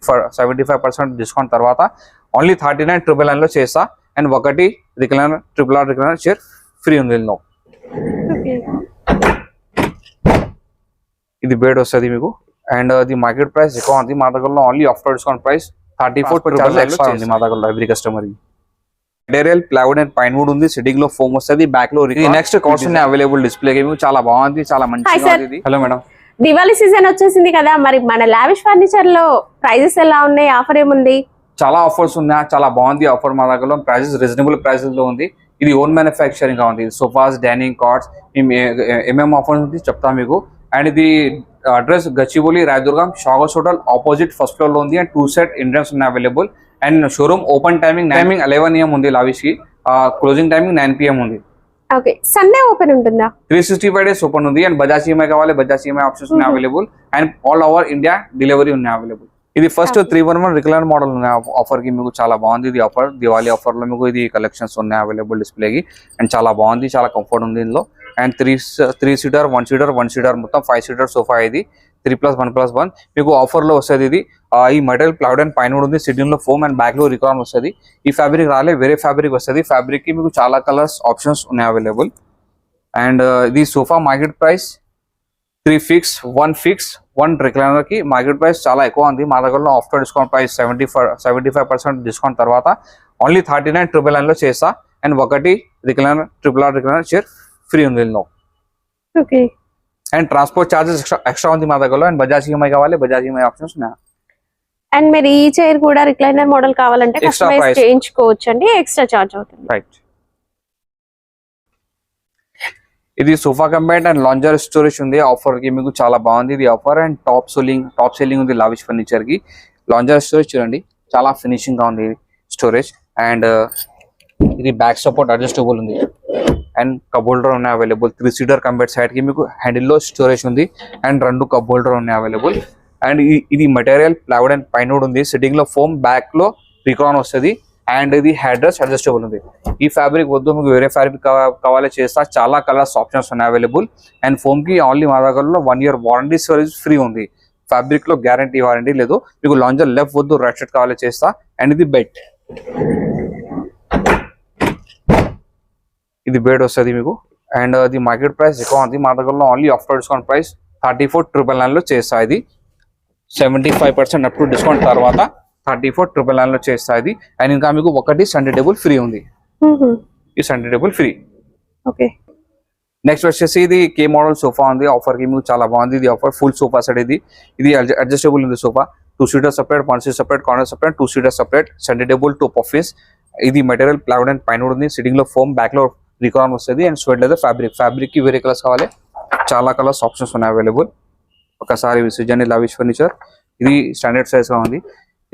75% discount తర్వాత only 39,999 లో చేస్తా. అండ్ ఒకటి recliner RRR recliner chair free ఉంది ఇందులో. ఇది బెడ్ వస్తుంది మీకు. అండ్ అది మార్కెట్ ప్రైస్ ఎక్కువ ఉంది మా దగ్గర. Only after discount price 34 extra ఉంది మా దగ్గర ఎవ్రీ కస్టమర్ కి. Material plywood and pine wood ఉంది. సిట్టింగ్ లో ఫోమ్ వస్తుంది. బ్యాక్ లో నెక్స్ట్ కాస్ట్ అవైలబుల్ డిస్ప్లే చాలా బాగుంది, చాలా మంచిగా ఉంది. హలో మేడం, దివాళీ సీజన్ వచ్చేసింది కదా, మరి మన లావిష్ ఫర్నిచర్ లో ప్రైజెస్ ఎలా ఉన్నాయి, ఆఫర్ ఏముంది? చాలా ఆఫర్స్ ఉన్నాయి, చాలా బాగుంది ఆఫర్ మా దగ్గర. ప్రైజెస్ రీజనబుల్ ప్రైసెస్ లో ఉంది. ఇది ఓన్ మ్యానుఫ్యాక్చరింగ్ గా ఉంది. సోఫాస్, డైనింగ్ కార్డ్స్ ఏమేమి ఆఫర్స్ ఉంది చెప్తాను మీకు. అండ్ ఇది అడ్రస్ గచ్చిబౌలి రాయదుర్గం షాగోస్ హోటల్ ఆపోజిట్ ఫస్ట్ ఫ్లోర్ లో ఉంది. అండ్ 2 సెట్ ఎంట్రన్స్ ఉన్నాయి available. And showroom open timing 11 AM ఉంది లావిష్ కి. క్లోజింగ్ టైమింగ్ 9 PM ఉంది. ఓకే, సండే ఓపెన్ ఉంటుందా? 365 days ఓపెన్ ఉంది. అండ్ బజాజ్ ఈఎంఐ కావాలి, బజాజ్ ఈఎంఐ ఆప్షన్స్ ఉన్నాయి available. And all over India delivery ఉన్నాయి అవైలబుల్. ఇది ఫస్ట్ 311 రిక్లైనర్ మోడల్ ఉన్నాయి ఆఫర్ కి. మీకు చాలా బాగుంది ఇది ఆఫర్. దివాళీ ఆఫర్ లో మీకు ఇది కలెక్షన్స్ ఉన్నాయి అవైలబుల్ డిస్ప్లేకి. అండ్ చాలా బాగుంది, చాలా కంఫర్ట్ ఉంది ఇందులో. అండ్ 3 సీటర్ 1 సీటర్ 1 సీటర్ మొత్తం 5 సీటర్ సోఫా. ఇది 3+1+1 మీకు ఆఫర్ లో వస్తుంది. ఇది ఈ మెటీరియల్ ప్లైవుడ్ అండ్ పైన ఉంది. సిట్టింగ్ లో ఫోమ్ అండ్ బ్యాక్ లో రికాన్ వస్తుంది. ఈ ఫ్యాబ్రిక్ రాలే, వేరే ఫ్యాబ్రిక్ వస్తుంది. ఫ్యాబ్రిక్ కి మీకు చాలా కలర్స్ ఆప్షన్స్ ఉన్నాయి అవైలబుల్. అండ్ ఇది sofa market price 3 fix 1 fix 1 recliner కి మార్కెట్ ప్రైస్ చాలా ఎక్కువ ఉంది మా దగ్గర. ఆఫ్టర్ డిస్కౌంట్ ప్రైస్ 75% డిస్కౌంట్ తర్వాత ఓన్లీ 39,999 లో చేస్తా. అండ్ ఒకటి recliner RRR recliner chair free ఉంది ఇందులో. Okay, and transport charges extra ఉంది మా దగ్గర. అండ్ బజాజ్ ఈఎంఐ కావాలి, బజాజ్ ఈఎంఐ ఆప్షన్స్ ఉన్నాయి. అండ్ మీరు ఈ చైర్ కూడా రిక్లైనర్ మోడల్ కావాలంటే కస్టమైజ్ చేయించుకోవచ్చు అండి, ఎక్స్ట్రా చార్జ్ అవుతుంది. రైట్. ఇది sofa combined and lounger storage ఉంది ఆఫర్ కి. మీకు చాలా బాగుంది ఇది ఆఫర్. అండ్ టాప్ సెల్లింగ్ ఉంది లావిష్ ఫర్నిచర్ కి. లాంజర్ స్టోరేజ్ చూడండి, చాలా ఫినిషింగ్ గా ఉంది స్టోరేజ్. అండ్ ఇది బ్యాక్ సపోర్ట్ అడ్జస్టబుల్ ఉంది. అండ్ కప్ హోల్డర్ ఉన్నాయి అవైలబుల్. 3 సీటర్ కంబైండ్ సైడ్ కి మీకు హ్యాండిల్ లో స్టోరేజ్ ఉంది. అండ్ 2 కప్ హోల్డర్ ఉన్నాయి అవైలబుల్. అండ్ ఇది material plywood and pine wood ఉంది. సిట్టింగ్ లో ఫోమ్, బ్యాక్ లో రికాన్ వస్తుంది. అండ్ ఇది హెడ్ రెస్ట్ అడ్జస్టబుల్ ఉంది. ఈ ఫ్యాబ్రిక్ వద్దు మీకు వేరే ఫ్యాబ్రిక్ కావాలి చేస్తా. చాలా కలర్స్ ఆప్షన్స్ ఉన్నాయి అవైలబుల్. అండ్ ఫోమ్ కి ఓన్లీ మా దగ్గరలో 1 year వారంటీ సర్వీస్ ఫ్రీ ఉంది. ఫ్యాబ్రిక్ లో గ్యారంటీ వారంటీ లేదు. మీకు లాంజర్ లెఫ్ట్ వద్దు రైట్ సైడ్ కావాలి చేస్తా. అండ్ ఇది బెడ్, ఇది బెడ్ వస్తుంది మీకు. అండ్ అది మార్కెట్ ప్రైస్ ఎక్కువ ఉంది మా దగ్గర. ఓన్లీ ఆఫ్టర్ డిస్కౌంట్ ప్రైస్ 34,999 లో చేస్తా. ఇది 75% అప్ టు డిస్కౌంట్ తర్వాత 34,999 లో చేస్తా ఇది. అండ్ ఇంకా మీకు ఒకటి సండే టేబుల్ ఫ్రీ ఉంది. ఈ Sunday table free. Okay, next వచ్చేసి ఇది కే మోడల్ సోఫా ఉంది ఆఫర్ కి. మీకు చాలా బాగుంది ఇది ఆఫర్. ఫుల్ సోఫా సెట్ ఇది అడ్జస్టబుల్ ఉంది sofa. 2 seater separate, 1 seater separate, corner separate, 2 seater separate, Sunday table, 2 office. ఇది మెటీరియల్ ప్లైవుడ్ అండ్ పైన ఉంది. సిట్టింగ్ లో ఫోమ్, బ్యాక్ లో రికాన్ వస్తుంది. అండ్ స్వెట్ లెదర్ ఫ్యాబ్రిక్ కి వేరే కలర్స్ కావాలి, చాలా కలర్స్ ఆప్షన్స్ ఉన్నాయి అవైలబుల్. ఒకసారి విసిట్ లావిష్ ఫర్నిచర్. ఇది స్టాండర్డ్ సైజ్ గా ఉంది.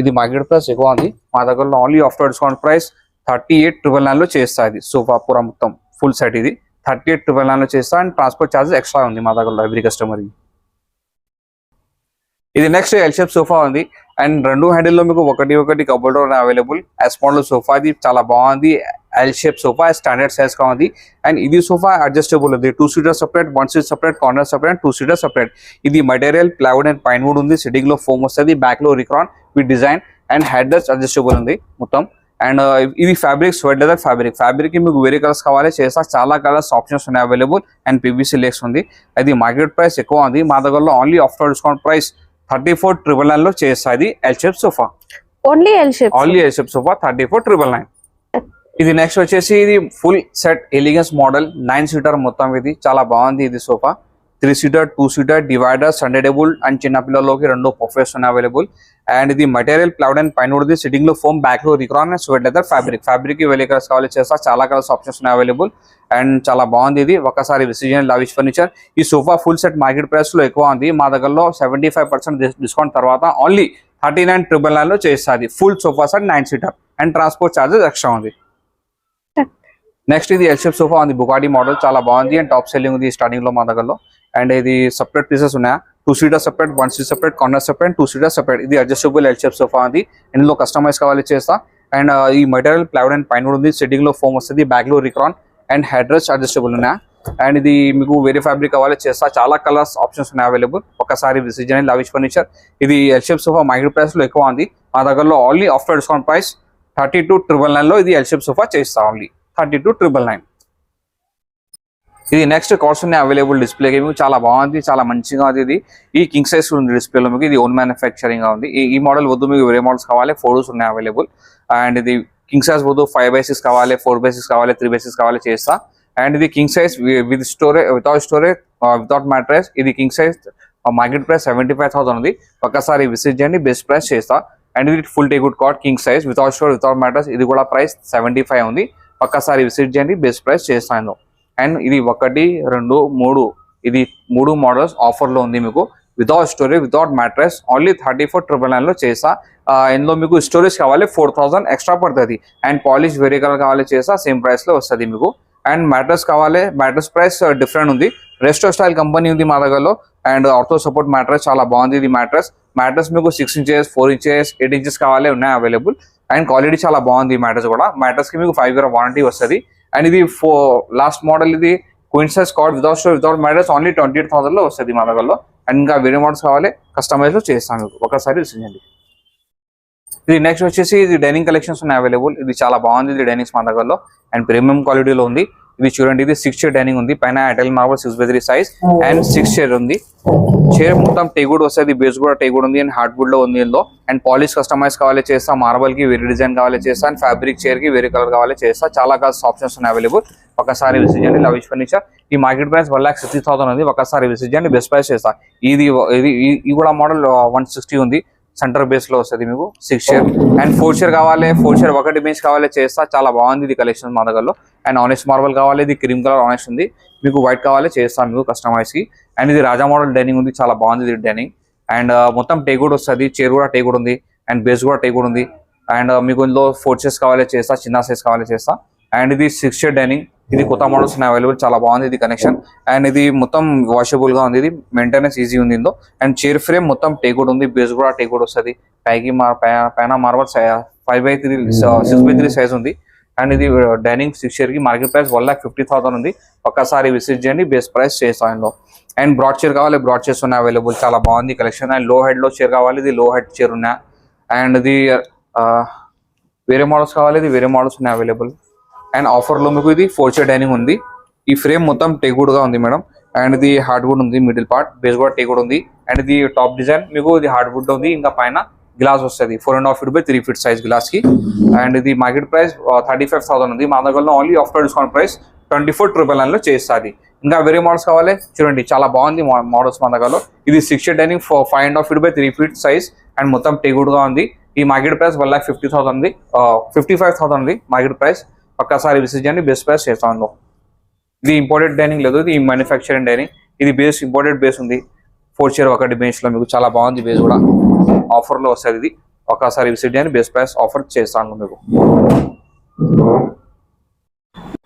ఇది మార్కెట్ ప్రైస్ ఎక్కువ ఉంది మా దగ్గర. ఓన్లీ ఆఫ్టర్ డిస్కౌంట్ ప్రైస్ 38,999 లో చేస్తా. ఇది సోఫా పూరా మొత్తం ఫుల్ సెట్ ఇది 38,999 లో చేస్తా. అండ్ ట్రాన్స్పోర్ట్ చార్జెస్ ఎక్స్ట్రా ఉంది మా దగ్గర ఎవ్రీ కస్టమర్ కి. ఇది నెక్స్ట్ ఎల్ షేప్ సోఫా ఉంది. అండ్ 2 హ్యాండిల్ లో మీకు ఒకటి cup holder available. As model sofa ఇది చాలా బాగుంది. L shape sofa standard size గా ఉంది. అండ్ ఇది సోఫా అడ్జస్టబుల్ ఉంది. 2 seater separate, 1 seater separate, corner separate, 2 seater separate. ఇది material plywood and pine wood ఉంది. సిట్టింగ్ లో ఫోమ్ వస్తుంది. బ్యాక్ లో రికాన్ with design. And head rest adjustable ఉంది మొత్తం. అండ్ ఇది ఫ్యాబ్రిక్ స్వెట్ లెదర్ ఫ్యాబ్రిక్ కి మీకు వేరే కలర్స్ కావాలి చేస్తా. చాలా కలర్స్ ఆప్షన్స్ ఉన్నాయి అవైలబుల్. అండ్ PVC లెగ్స్ ఉంది. అది మార్కెట్ ప్రైస్ ఎక్కువ ఉంది మా దగ్గర. ఓన్లీ ఆఫ్టర్ డిస్కౌంట్ ప్రైస్ 34,999 లో చేస్తా. ఇది L shape sofa, only L shape sofa 34,999. ఇది నెక్స్ట్ వచ్చేసి ఇది full set elegance model 9 seater మొత్తం. ఇది చాలా బాగుంది ఇది sofa. 3 seater 2 seater divider, Sunday table and చిన్న పిల్లలకి 2 పఫెస్ ఉన్నాయి అవైలబుల్. అండ్ ఇది మెటీరియల్ ప్లైవుడ్ అండ్ పైన ఉంది. సిట్టింగ్ లో ఫోమ్, బ్యాక్ లో recon and sweat leather fabric కి వేరే కలర్స్ కావాలి చేస్తా. చాలా కలర్స్ ఆప్షన్స్ ఉన్నాయి అవైలబుల్. అండ్ చాలా బాగుంది ఇది. ఒకసారి విసిట్ లావిష్ ఫర్నిచర్. ఈ sofa full set market price లో ఎక్కువ ఉంది మా దగ్గరలో. 75% డిస్కౌంట్ తర్వాత ఓన్లీ 39,999 లో చేస్తుంది. Full sofa set 9 seater. And transport charges extra ఉంది. నెక్స్ట్ ఇది ఎల్ షేప్ సోఫా ఉంది. బుగాటి మోడల్ చాలా బాగుంది. అండ్ టాప్ సెల్లింగ్ ఉంది స్టార్టింగ్ లో మా దగ్గరలో. అండ్ ఇది సెపరేట్ పీసెస్ ఉన్నాయా. 2 seater separate, 1 seater separate, corner separate, 2 seater separate. ఇది అడ్జస్టబుల్ ఎల్ షేప్ సోఫా ఉంది. ఇందులో కస్టమైజ్ కావాలి చేస్తా. అండ్ ఈ మెటీరియల్ ప్లైవుడ్ అండ్ పైన ఉంది. సిట్టింగ్ లో ఫోమ్ వస్తుంది. బ్యాక్ లో recon and head rest adjustable ఉన్నాయా. అండ్ ఇది మీకు వేరే ఫ్యాబ్రిక్ కావాలి చేస్తా, చాలా కలర్స్ ఆప్షన్స్ ఉన్నాయి అవైలబుల్. ఒకసారి విజిట్ చేయండి లవిష్ ఫర్నిచర్. ఇది L shape sofa market price లో ఎక్కువ ఉంది, మా దగ్గరలో ఓన్లీ ఆఫ్టర్ డిస్కౌంట్ ప్రైస్ 32,999 లో ఇది ఎల్ షేప్ సోఫా చేస్తా, ఓన్లీ 32,999. ఇది నెక్స్ట్ కార్డ్స్ ఉన్నాయి అవైలబుల్ డిస్ప్లేకి, మీకు చాలా బాగుంది, చాలా మంచిగా ఉంది. ఇది ఈ కింగ్ సైజ్ ఉంది డిస్ప్లేలో, మీకు ఇది ఓన్ మ్యానుఫ్యాక్చరింగ్ గా ఉంది. ఈ మోడల్ వద్దు, మీకు వేరే మోడల్స్ కావాలి, 4 ఉన్నాయి అవైలబుల్. అండ్ ఇది కింగ్ సైజ్ వద్దు, 5x6 కావాలి, 4x6 కావాలి, 3x6 కావాలి చేస్తా. అండ్ ఇది king size with storage, without storage, without mattress. ఇది కింగ్ సైజ్ మార్కెట్ ప్రైస్ 75,000 ఉంది. ఒక్కసారి విజిట్ చేయండి, బెస్ట్ ప్రైస్ చేస్తా. అండ్ ఇది full teakwood cot king size without storage, without mattress. ఇది కూడా ప్రైస్ 75 ఉంది. ఒక్కసారి విజిట్ చేయండి, బెస్ట్ ప్రైస్ చేస్తాను. అండ్ ఇది 1, 2, 3 ఇది 3 మోడల్స్ ఆఫర్ లో ఉంది మీకు. Without storage, without mattress, only 34,999 లో చేస్తా. ఇందులో మీకు స్టోరేజ్ కావాలి 4,000 ఎక్స్ట్రా పడుతుంది. అండ్ పాలిష్ వేరే కలర్ కావాలి చేస్తా, సేమ్ ప్రైస్ లో వస్తుంది మీకు. అండ్ మ్యాట్రెస్ కావాలి, మ్యాట్రెస్ ప్రైస్ డిఫరెంట్ ఉంది. రెస్టో స్టైల్ కంపెనీ ఉంది మా దగ్గరలో. అండ్ ఆర్థో సపోర్ట్ మ్యాట్రెస్ చాలా బాగుంది. ఇది మ్యాట్రెస్ మీకు 6 ఇంచెస్, 4 ఇంచెస్, 8 ఇంచెస్ కావాలి, ఉన్నాయి అవైలబుల్. అండ్ క్వాలిటీ చాలా బాగుంది. ఈ మ్యాట్రెస్ కూడా, మ్యాట్రెస్ కి మీకు 5 year వారంటీ వస్తుంది. అండ్ ఇది లాస్ట్ మోడల్, ఇది queen size card without store, without mattress, only 28,000 లో వస్తుంది మా దగ్గరలో. అండ్ ఇంకా వేరే మోడల్స్ కావాలి, కస్టమైజ్ లో చేస్తాను మీకు, ఒకసారి చూసించండి. ఇది నెక్స్ట్ వచ్చేసి ఇది డైనింగ్ కలెక్షన్స్ ఉన్నాయి అవైలబుల్. ఇది చాలా బాగుంది, ఇది డైనింగ్స్ మా దగ్గరలో అండ్ ప్రీమియం క్వాలిటీలో ఉంది. ఇది చూడండి, ఇది 6 chair డైనింగ్ ఉంది. పైన Italian marble 6x3 size and 6 chair ఉంది. చైర్ మొత్తం టేగుడ్ వస్తుంది, బేస్ కూడా టేగుడ్ ఉంది అండ్ హార్డ్ వుడ్ లో ఉంది ఇందులో. అండ్ పాలిష్ కస్టమైజ్ కావాలి చేస్తా, మార్బల్ కి వేరే డిజైన్ కావాలి చేస్తా, అండ్ ఫ్యాబ్రిక్ చైర్ కి వేరే కలర్ కావాలి చేస్తా. చాలా కలర్స్ ఆప్షన్స్ ఉన్నాయి అవైలబుల్. ఒకసారి విజిట్ చేయండి లవిష్ ఫర్నిచర్. ఈ మార్కెట్ ప్రైస్ 1,60,000 ఉంది. ఒకసారి విజిట్ చేయండి, బెస్ట్ ప్రైస్ చేస్తా. ఇది కూడా మోడల్ 160 ఉంది. సెంటర్ బేస్ లో వస్తుంది మీకు 6 chair. అండ్ 4 chair కావాలి, 4 chair 1 bench కావాలి చేస్తా. చాలా బాగుంది ఇది కలెక్షన్ మా దగ్గరలో. అండ్ ఆనెస్ట్ మార్బల్ కావాలి, ఇది క్రీమ్ కలర్ ఆనెస్ట్ ఉంది. మీకు వైట్ కావాలి చేస్తాను మీకు కస్టమైజ్ కి. అండ్ ఇది రాజా మోడల్ డైనింగ్ ఉంది, చాలా బాగుంది ఇది డైనింగ్. అండ్ మొత్తం టేకుడ్ వస్తుంది, చైర్ కూడా టేకుడ్ ఉంది అండ్ బేస్ కూడా టేకుడ్ ఉంది. అండ్ మీకు ఇందులో 4 chairs కావాలి చేస్తా, చిన్న సైజ్ కావాలి చేస్తా. అండ్ ఇది 6 chair డైనింగ్, ఇది కొత్త మోడల్స్ ఉన్నాయి అవైలబుల్, చాలా బాగుంది ఇది కనెక్షన్. అండ్ ఇది మొత్తం వాషబుల్ గా ఉంది, ఇది మెయింటెనెన్స్ ఈజీ ఉంది ఇందులో. అండ్ చైర్ ఫ్రేమ్ మొత్తం టేకుడ్ ఉంది, బేస్ కూడా టేకుడ్ వస్తుంది. పైకి పైన మార్బల్ 5x3 6x3 సైజ్ ఉంది. అండ్ ఇది డైనింగ్ 6 chair కి మార్కెట్ ప్రైస్ 1,50,000 ఉంది. ఒక్కసారి విజిట్ చేయండి, బేస్ ప్రైస్ చేస్తాను ఇందులో. అండ్ బ్రాడ్ చైర్ కావాలి, బ్రాడ్ చైర్స్ ఉన్నాయి అవైలబుల్, చాలా బాగుంది కలెక్షన్. అండ్ లో హెడ్ లో చైర్ కావాలి, ఇది లో హెడ్ చైర్ ఉన్నాయి. అండ్ ఇది వేరే మోడల్స్ కావాలి, ఇది వేరే మోడల్స్ ఉన్నాయి అవైలబుల్. అండ్ ఆఫర్ లో మీకు ఇది 4 chair డైనింగ్ ఉంది. ఈ ఫ్రేమ్ మొత్తం టేకుడ్ గా ఉంది మేడం. అండ్ ఇది హార్డ్ వుడ్ ఉంది, మిడిల్ పార్ట్ బేస్ కూడా టేకుడ్ ఉంది. అండ్ ఇది టాప్ డిజైన్ మీకు ఇది హార్డ్ వుడ్ ఉంది. ఇంకా పైన గ్లాస్ వస్తుంది 4.5 feet by 3 feet size glass కి. అండ్ ఇది మార్కెట్ ప్రైస్ 35,000 ఉంది. మా దగ్గరలో ఓన్లీ ఆఫ్టర్ డిస్కౌంట్ ప్రైస్ 24,999 లో చేస్తుంది. ఇంకా వేరే మోడల్స్ కావాలి చూడండి, చాలా బాగుంది మోడల్స్ మా దగ్గరలో. ఇది 6 chair dining 5.5 feet by 3 feet size and మొత్తం టేకుడ్ గా ఉంది. ఈ మార్కెట్ ప్రైస్ 1,50,000 ఉంది, 55,000 ఉంది మార్కెట్ ప్రైస్. ఒక్కసారి విజిట్ చేయండి, బెస్ట్ ప్రైస్ చేస్తాను. ఇది ఇంపోర్టెడ్ డైనింగ్ లేదు, ఇది మ్యానుఫ్యాక్చరింగ్ డైనింగ్. ఇది బేస్ ఇంపోర్టెడ్ బేస్ ఉంది. 4 chair 1 bench లో మీకు చాలా బాగుంది, బేస్ కూడా ఆఫర్ లో వస్తుంది. ఇది ఒకసారి విజిట్ చేయండి, బెస్ట్ ప్రైస్ ఆఫర్ చేస్తాను మీకు.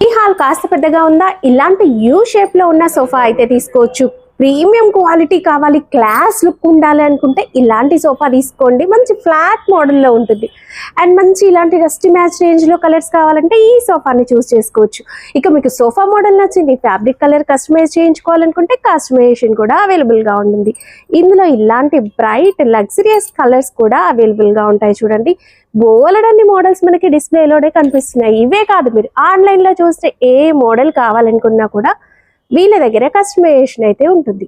ఈ హాల్ కాస్త పెద్దగా ఉందా? ఇలాంటి యూ షేప్ లో ఉన్న సోఫా అయితే తీసుకోవచ్చు. ప్రీమియం క్వాలిటీ కావాలి, క్లాస్ లుక్ ఉండాలి అనుకుంటే ఇలాంటి సోఫా తీసుకోండి. మంచి ఫ్లాట్ మోడల్లో ఉంటుంది. అండ్ మంచి ఇలాంటి రస్టీ మ్యాచ్ రేంజ్లో కలర్స్ కావాలంటే ఈ సోఫాని చూస్ చేసుకోవచ్చు. ఇక మీకు సోఫా మోడల్ నచ్చింది, ఫ్యాబ్రిక్ కలర్ కస్టమైజ్ చేయించుకోవాలనుకుంటే కస్టమైజేషన్ కూడా అవైలబుల్గా ఉంటుంది. ఇందులో ఇలాంటి బ్రైట్ లగ్జరియస్ కలర్స్ కూడా అవైలబుల్గా ఉంటాయి. చూడండి, బోలెడన్ని మోడల్స్ మనకి డిస్ప్లేలోనే కనిపిస్తున్నాయి. ఇవే కాదు, మీరు ఆన్లైన్లో చూస్తే ఏ మోడల్ కావాలనుకున్నా కూడా వీళ్ళ దగ్గర కస్టమైజేషన్ అయితే ఉంటుంది.